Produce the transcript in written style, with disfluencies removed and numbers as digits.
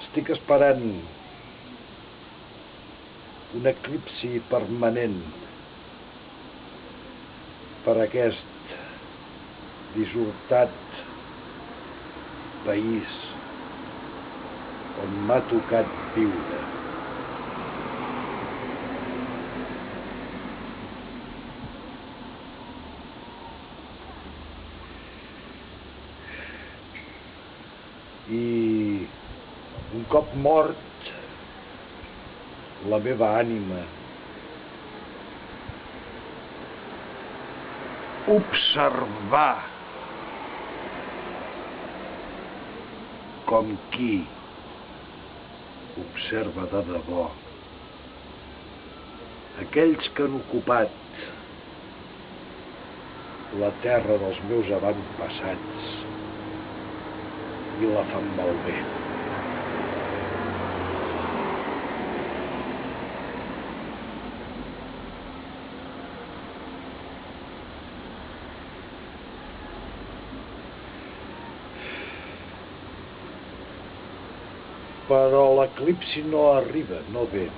Estic esperant un eclipsi permanent per aquest dissortat país on m'ha tocat viure. I un cop mort, la meva ànima observar com qui observa de debò aquells que han ocupat la terra dels meus avantpassats i la fan malbé. Però l'eclipsi no arriba, no ve.